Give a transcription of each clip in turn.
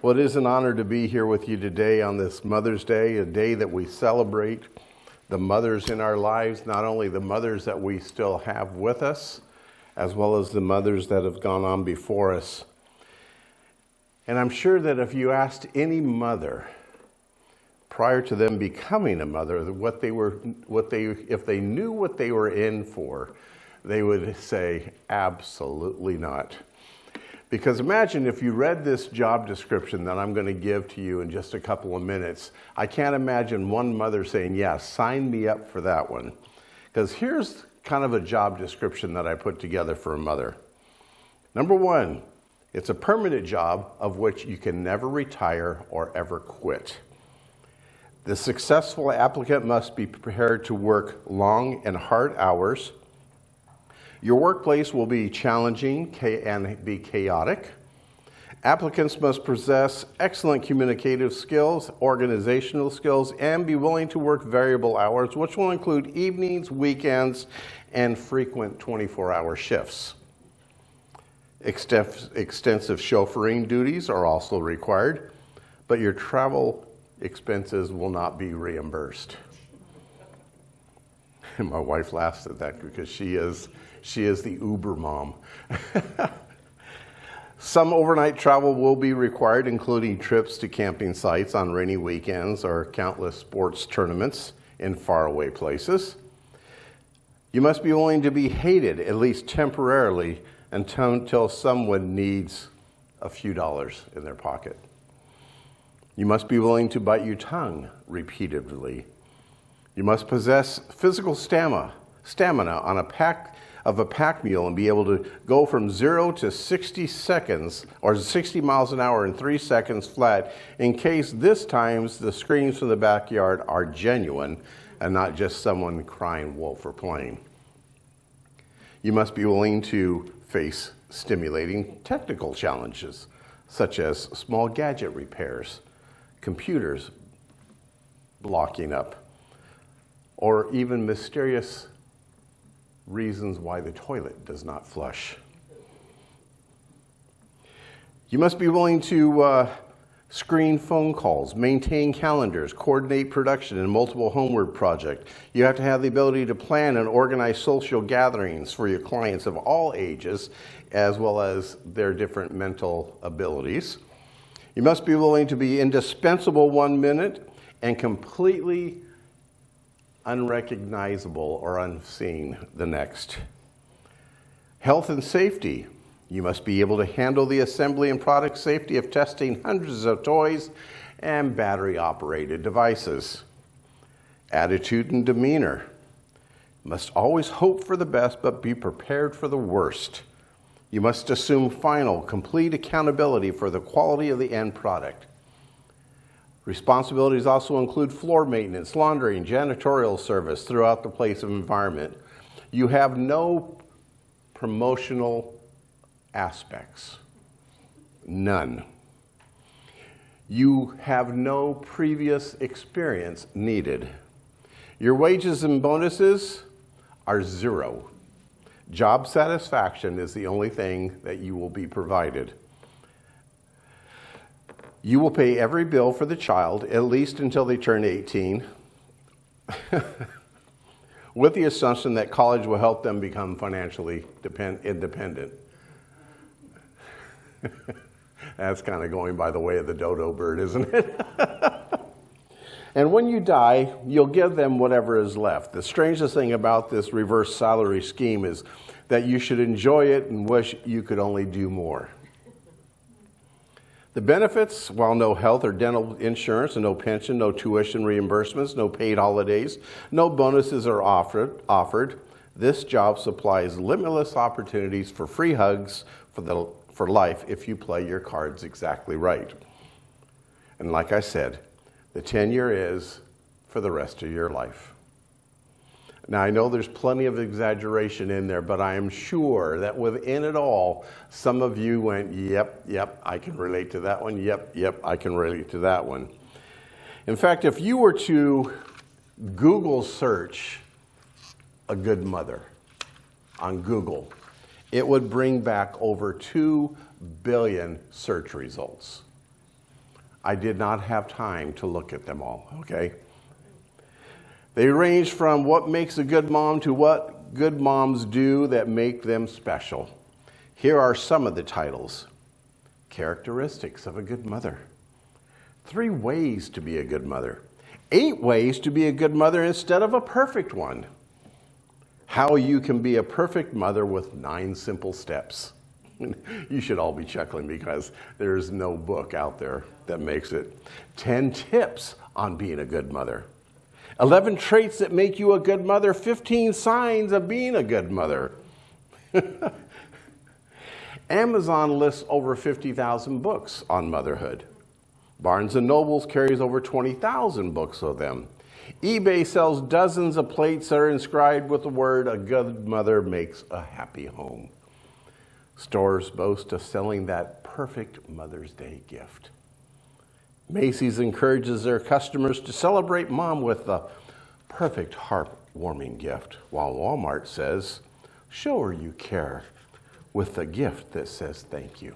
Well, it is an honor to be here with you today on this Mother's Day, a day that we celebrate the mothers in our lives, not only the mothers that we still have with us, as well as the mothers that have gone on before us. And I'm sure that if you asked any mother prior to them becoming a mother, if they knew what they were in for, they would say, absolutely not. Because imagine if you read this job description that I'm going to give to you in just a couple of minutes. I can't imagine one mother saying, yeah, sign me up for that one. Because here's kind of a job description that I put together for a mother. Number one, it's a permanent job of which you can never retire or ever quit. The successful applicant must be prepared to work long and hard hours. Your workplace will be challenging and be chaotic. Applicants must possess excellent communicative skills, organizational skills, and be willing to work variable hours, which will include evenings, weekends, and frequent 24-hour shifts. Extensive chauffeuring duties are also required, but your travel expenses will not be reimbursed. And my wife laughs at that because she is the Uber mom. Some overnight travel will be required, including trips to camping sites on rainy weekends or countless sports tournaments in faraway places. You must be willing to be hated, at least temporarily, until someone needs a few dollars in their pocket. You must be willing to bite your tongue repeatedly. You must possess physical stamina on a pack mule and be able to go from 0 to 60 seconds or 60 miles an hour in 3 seconds flat in case this time the screams from the backyard are genuine and not just someone crying wolf or plane. You must be willing to face stimulating technical challenges such as small gadget repairs, computers blocking up, or even mysterious reasons why the toilet does not flush. You must be willing to screen phone calls, maintain calendars, coordinate production in multiple homeward projects. You have to have the ability to plan and organize social gatherings for your clients of all ages, as well as their different mental abilities. You must be willing to be indispensable 1 minute and completely unrecognizable or unseen the next. Health and safety. You must be able to handle the assembly and product safety of testing hundreds of toys and battery-operated devices. Attitude and demeanor. You must always hope for the best but be prepared for the worst. You must assume final, complete accountability for the quality of the end product. Responsibilities also include floor maintenance, laundry, and janitorial service throughout the place of environment. You have no promotional aspects. None. You have no previous experience needed. Your wages and bonuses are zero. Job satisfaction is the only thing that you will be provided. You will pay every bill for the child, at least until they turn 18, with the assumption that college will help them become financially independent. That's kind of going by the way of the dodo bird, isn't it? And when you die, you'll give them whatever is left. The strangest thing about this reverse salary scheme is that you should enjoy it and wish you could only do more. The benefits, while no health or dental insurance, and no pension, no tuition reimbursements, no paid holidays, no bonuses are offered, this job supplies limitless opportunities for free hugs for life if you play your cards exactly right. And like I said, the tenure is for the rest of your life. Now, I know there's plenty of exaggeration in there, but I am sure that within it all, some of you went, yep, I can relate to that one. Yep, I can relate to that one. In fact, if you were to Google search a good mother on Google, it would bring back over 2 billion search results. I did not have time to look at them all, okay? They range from what makes a good mom to what good moms do that make them special. Here are some of the titles. Characteristics of a good mother. 3 ways to be a good mother. 8 ways to be a good mother instead of a perfect one. How you can be a perfect mother with 9 simple steps. You should all be chuckling because there's no book out there that makes it. 10 tips on being a good mother. 11 traits that make you a good mother. 15 signs of being a good mother. Amazon lists over 50,000 books on motherhood. Barnes & Noble carries over 20,000 books of them. eBay sells dozens of plates that are inscribed with the word, "A good mother makes a happy home." Stores boast of selling that perfect Mother's Day gift. Macy's encourages their customers to celebrate mom with the perfect heartwarming gift, while Walmart says, "Show her you care with a gift that says thank you."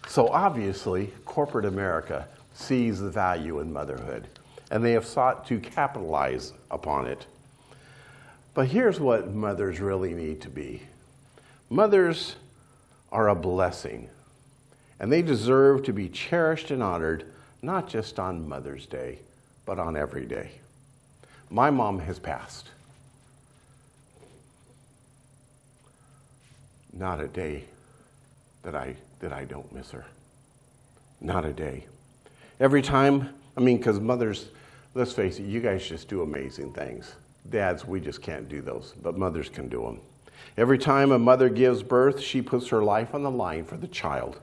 So obviously, corporate America sees the value in motherhood, and they have sought to capitalize upon it. But here's what mothers really need to be. Mothers are a blessing, and they deserve to be cherished and honored, not just on Mother's Day, but on every day. My mom has passed. Not a day that I don't miss her. Not a day. Every time, because mothers, let's face it, you guys just do amazing things. Dads, we just can't do those, but mothers can do them. Every time a mother gives birth, she puts her life on the line for the child.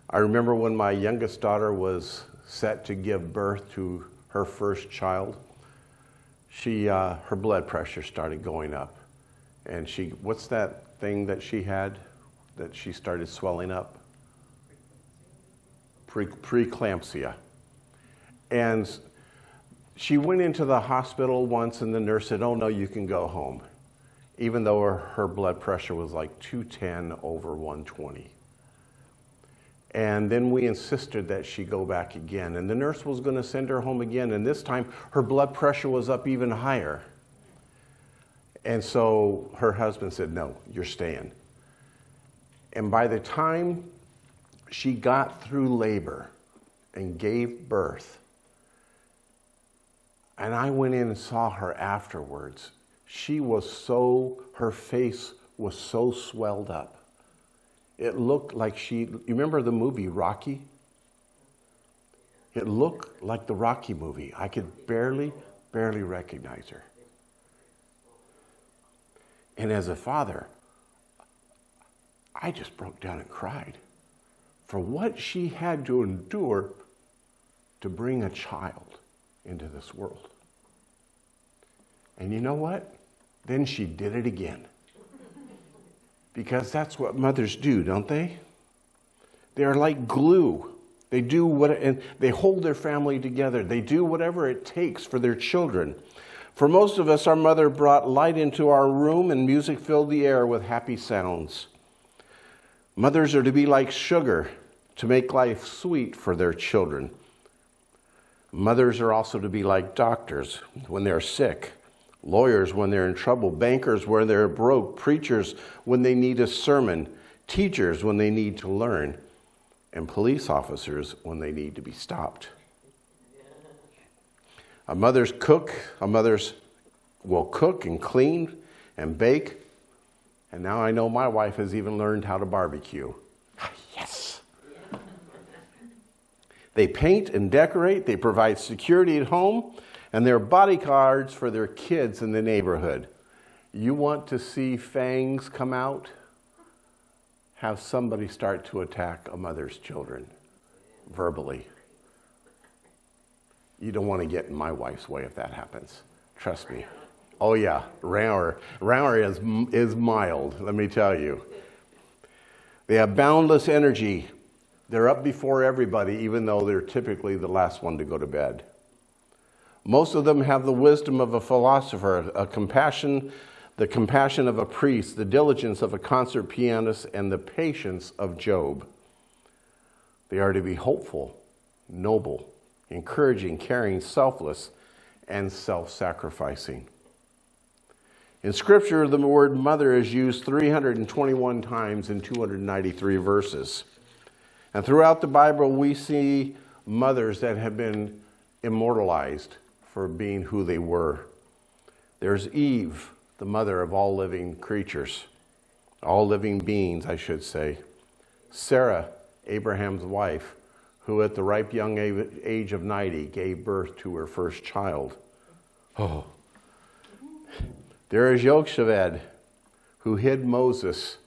I remember when my youngest daughter was set to give birth to her first child, her blood pressure started going up. And what's that thing that she had that she started swelling up? Preeclampsia. And she went into the hospital once and the nurse said, "Oh no, you can go home," even though her blood pressure was like 210 over 120. And then we insisted that she go back again. And the nurse was going to send her home again. And this time her blood pressure was up even higher. And so her husband said, "No, you're staying." And by the time she got through labor and gave birth, and I went in and saw her afterwards, her face was so swelled up. It looked like you remember the movie Rocky? It looked like the Rocky movie. I could barely recognize her. And as a father, I just broke down and cried for what she had to endure to bring a child into this world. And you know what? Then she did it again. Because that's what mothers do, don't they? They are like glue. They do and they hold their family together. They do whatever it takes for their children. For most of us, our mother brought light into our room and music filled the air with happy sounds. Mothers are to be like sugar to make life sweet for their children. Mothers are also to be like doctors when they're sick, lawyers when they're in trouble, bankers when they're broke, preachers when they need a sermon, teachers when they need to learn, and police officers when they need to be stopped. A mother's will cook and clean and bake. And now I know my wife has even learned how to barbecue. Yes! They paint and decorate. They provide security at home. And they're bodyguards for their kids in the neighborhood. You want to see fangs come out? Have somebody start to attack a mother's children verbally. You don't want to get in my wife's way if that happens. Trust me. Oh yeah, Rower is mild, let me tell you. They have boundless energy. They're up before everybody, even though they're typically the last one to go to bed. Most of them have the wisdom of a philosopher, the compassion of a priest, the diligence of a concert pianist, and the patience of Job. They are to be hopeful, noble, encouraging, caring, selfless, and self-sacrificing. In Scripture, the word mother is used 321 times in 293 verses. And throughout the Bible, we see mothers that have been immortalized for being who they were. There's Eve, the mother of all living creatures, all living beings, I should say. Sarah, Abraham's wife, who at the ripe young age of 90 gave birth to her first child. Oh. There is Yocheved, who hid Moses,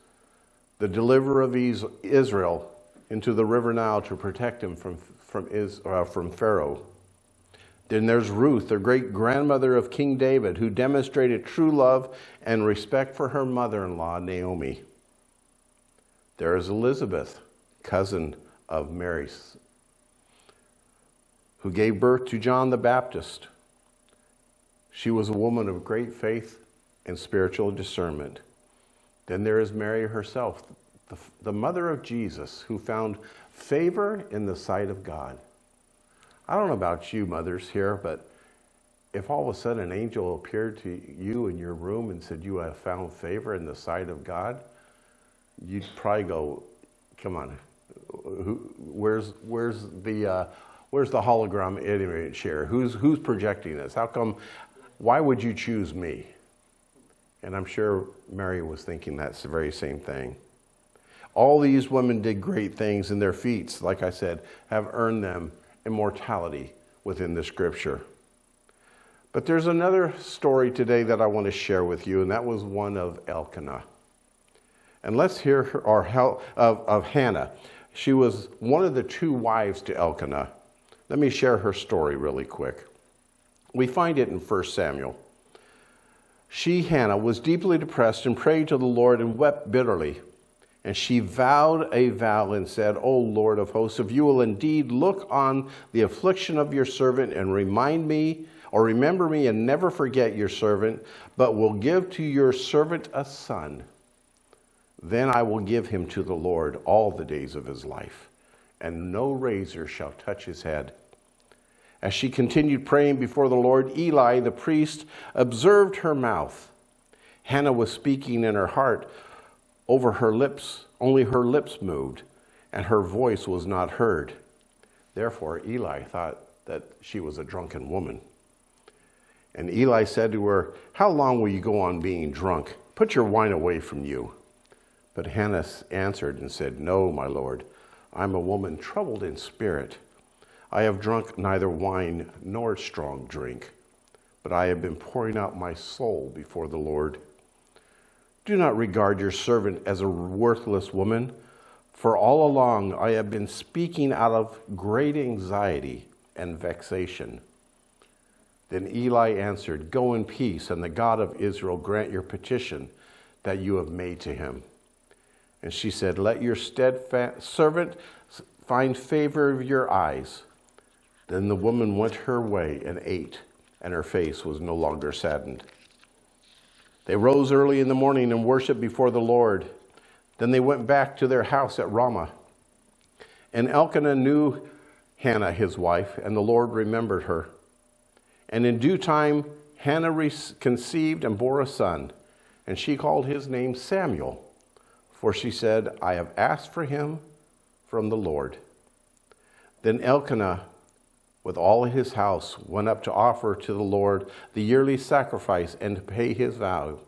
the deliverer of Israel, into the river Nile to protect him from Pharaoh. Then there's Ruth, the great-grandmother of King David, who demonstrated true love and respect for her mother-in-law, Naomi. There is Elizabeth, cousin of Mary, who gave birth to John the Baptist. She was a woman of great faith and spiritual discernment. Then there is Mary herself, the mother of Jesus, who found favor in the sight of God. I don't know about you mothers here, but if all of a sudden an angel appeared to you in your room and said you have found favor in the sight of God, you'd probably go, come on, where's the hologram image here? Who's projecting this? How come? Why would you choose me? And I'm sure Mary was thinking that's the very same thing. All these women did great things, and their feats, like I said, have earned them immortality within the Scripture. But there's another story today that I want to share with you, and that was one of Elkanah. And let's hear of Hannah. She was one of the two wives to Elkanah. Let me share her story really quick. We find it in 1 Samuel. She, Hannah, was deeply depressed and prayed to the Lord and wept bitterly. And she vowed a vow and said, O Lord of hosts, if you will indeed look on the affliction of your servant and remember me and never forget your servant, but will give to your servant a son, then I will give him to the Lord all the days of his life, and no razor shall touch his head. As she continued praying before the Lord, Eli, the priest, observed her mouth. Hannah was speaking in her heart. Over her lips, only her lips moved, and her voice was not heard. Therefore, Eli thought that she was a drunken woman. And Eli said to her, How long will you go on being drunk? Put your wine away from you. But Hannah answered and said, No, my Lord, I'm a woman troubled in spirit. I have drunk neither wine nor strong drink, but I have been pouring out my soul before the Lord. Do not regard your servant as a worthless woman, for all along I have been speaking out of great anxiety and vexation. Then Eli answered, Go in peace, and the God of Israel grant your petition that you have made to him. And she said, Let your steadfast servant find favor of your eyes. Then the woman went her way and ate, and her face was no longer saddened. They rose early in the morning and worshiped before the Lord. Then they went back to their house at Ramah. And Elkanah knew Hannah, his wife, and the Lord remembered her. And in due time, Hannah conceived and bore a son, and she called his name Samuel, for she said, I have asked for him from the Lord. Then Elkanah, with all his house, went up to offer to the Lord the yearly sacrifice and to pay his vow.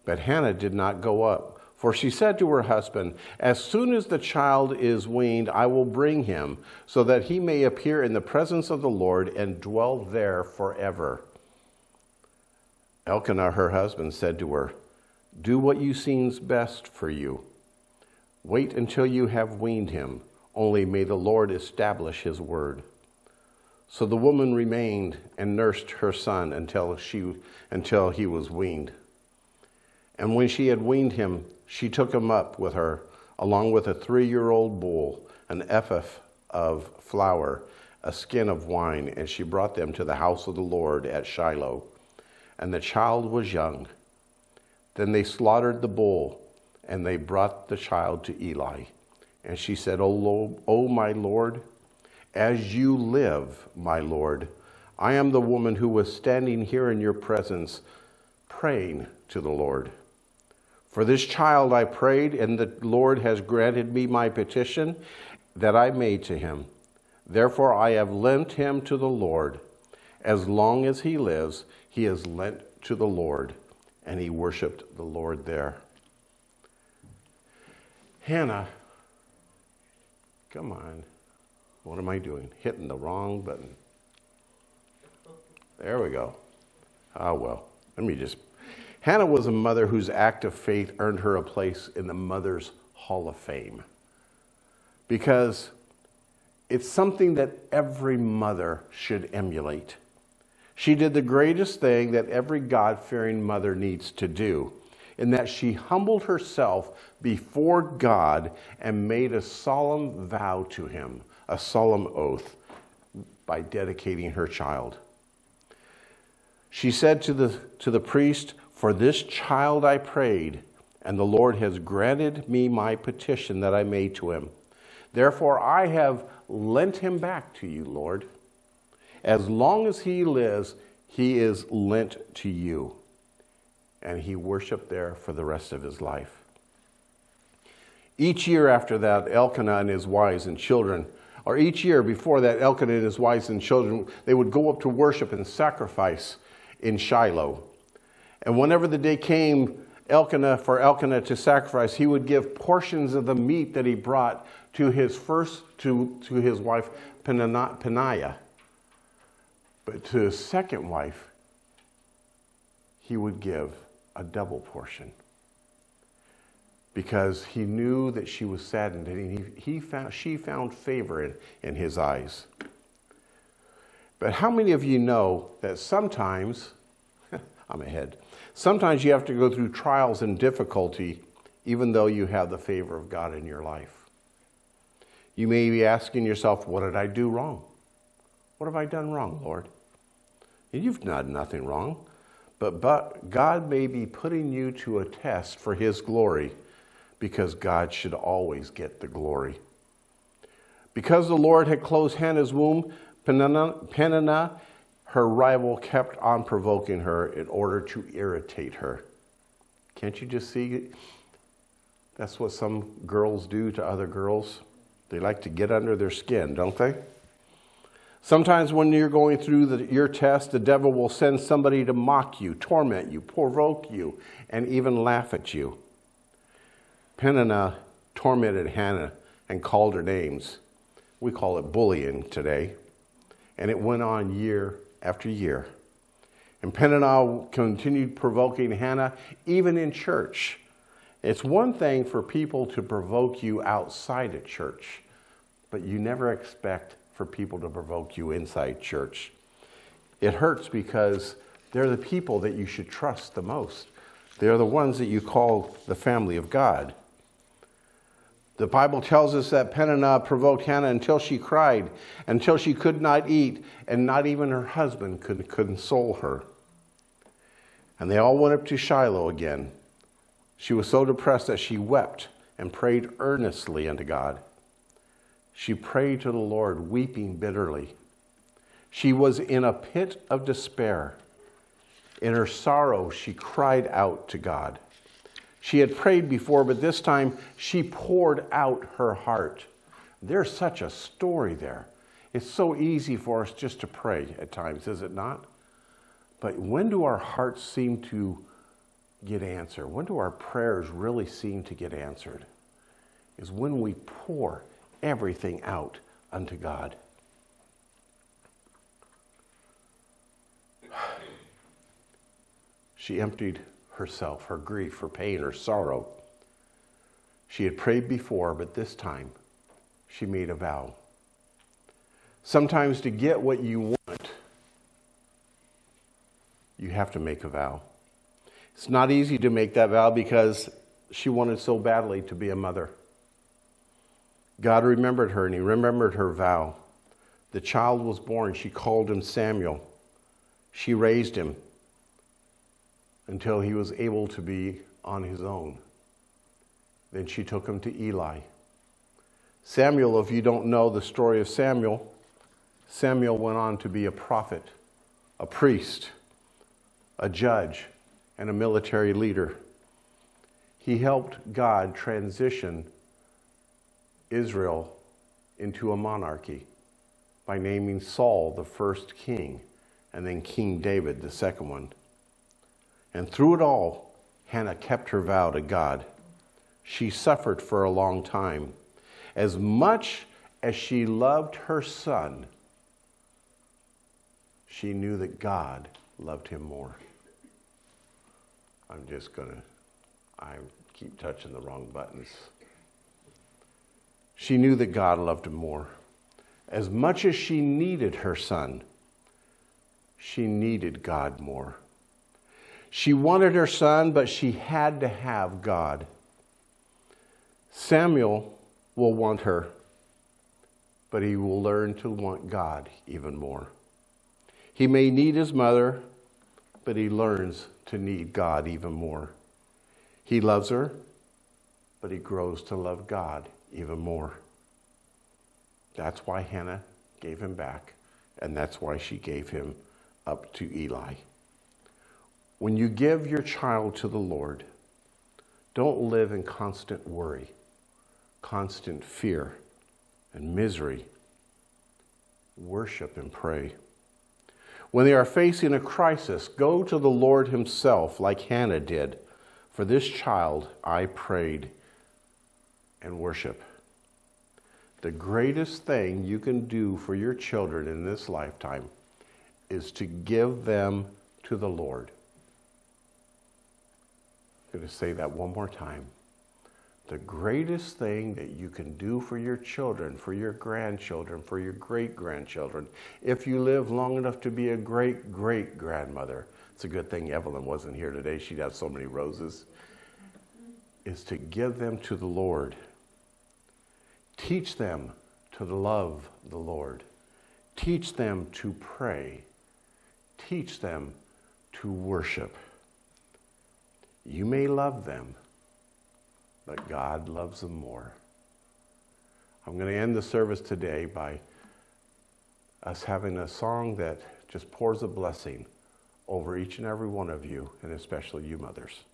But Hannah did not go up, for she said to her husband, As soon as the child is weaned, I will bring him, so that he may appear in the presence of the Lord and dwell there forever. Elkanah, her husband, said to her, Do what you seems best for you. Wait until you have weaned him, only may the Lord establish his word. So the woman remained and nursed her son until he was weaned. And when she had weaned him, she took him up with her, along with a 3-year-old bull, an ephah of flour, a skin of wine, and she brought them to the house of the Lord at Shiloh. And the child was young. Then they slaughtered the bull, and they brought the child to Eli. And she said, O my Lord, as you live, my Lord, I am the woman who was standing here in your presence, praying to the Lord. For this child I prayed, and the Lord has granted me my petition that I made to him. Therefore I have lent him to the Lord. As long as he lives, he is lent to the Lord. And he worshiped the Lord there. Hannah, come on. What am I doing? Hitting the wrong button. There we go. Ah, well, Hannah was a mother whose act of faith earned her a place in the Mother's Hall of Fame. Because it's something that every mother should emulate. She did the greatest thing that every God-fearing mother needs to do, in that she humbled herself before God and made a solemn vow to him, a solemn oath, by dedicating her child. She said to the priest, "For this child I prayed, and the Lord has granted me my petition that I made to him. Therefore I have lent him back to you, Lord. As long as he lives, he is lent to you." And he worshiped there for the rest of his life. Each year after that, Elkanah and his wives and children, or each year before that, Elkanah and his wives and children, they would go up to worship and sacrifice in Shiloh. And whenever the day came for Elkanah to sacrifice, he would give portions of the meat that he brought to his wife Peninnah. But to his second wife, he would give a double portion, because he knew that she was saddened, and she found favor in his eyes. But how many of you know that sometimes, sometimes you have to go through trials and difficulty even though you have the favor of God in your life? You may be asking yourself, what did I do wrong? What have I done wrong, Lord? And you've done nothing wrong, but God may be putting you to a test for his glory, because God should always get the glory. Because the Lord had closed Hannah's womb, Peninnah, her rival, kept on provoking her in order to irritate her. Can't you just see? That's what some girls do to other girls. They like to get under their skin, don't they? Sometimes when you're going through your test, the devil will send somebody to mock you, torment you, provoke you, and even laugh at you. Peninnah tormented Hannah and called her names. We call it bullying today. And it went on year after year. And Peninnah continued provoking Hannah even in church. It's one thing for people to provoke you outside of church, but you never expect for people to provoke you inside church. It hurts because they're the people that you should trust the most. They're the ones that you call the family of God. The Bible tells us that Peninnah provoked Hannah until she cried, until she could not eat, and not even her husband could console her. And they all went up to Shiloh again. She was so depressed that she wept and prayed earnestly unto God. She prayed to the Lord, weeping bitterly. She was in a pit of despair. In her sorrow, she cried out to God. She had prayed before, but this time she poured out her heart. There's such a story there. It's so easy for us just to pray at times, is it not? But when do our hearts seem to get answered? When do our prayers really seem to get answered? Is when we pour everything out unto God. She emptied herself, her grief, her pain, her sorrow. She had prayed before, but this time she made a vow. Sometimes to get what you want, you have to make a vow. It's not easy to make that vow because she wanted so badly to be a mother. God remembered her, and he remembered her vow. The child was born. She called him Samuel. She raised him until he was able to be on his own. Then she took him to Eli. Samuel, if you don't know the story of Samuel, Samuel went on to be a prophet, a priest, a judge, and a military leader. He helped God transition Israel into a monarchy by naming Saul the first king and then King David the second one. And through it all, Hannah kept her vow to God. She suffered for a long time. As much as she loved her son, she knew that God loved him more. I keep touching the wrong buttons. She knew that God loved him more. As much as she needed her son, she needed God more. She wanted her son, but she had to have God. Samuel will want her, but he will learn to want God even more. He may need his mother, but he learns to need God even more. He loves her, but he grows to love God even more. That's why Hannah gave him back, and that's why she gave him up to Eli. When you give your child to the Lord, don't live in constant worry, constant fear, and misery. Worship and pray. When they are facing a crisis, go to the Lord himself like Hannah did. For this child I prayed, and worship. The greatest thing you can do for your children in this lifetime is to give them to the Lord. I'm going to say that one more time. The greatest thing that you can do for your children, for your grandchildren, for your great-grandchildren, if you live long enough to be a great-great-grandmother, it's a good thing Evelyn wasn't here today, she'd have so many roses, is to give them to the Lord. Teach them to love the Lord. Teach them to pray. Teach them to worship. You may love them, but God loves them more. I'm going to end the service today by us having a song that just pours a blessing over each and every one of you, and especially you mothers.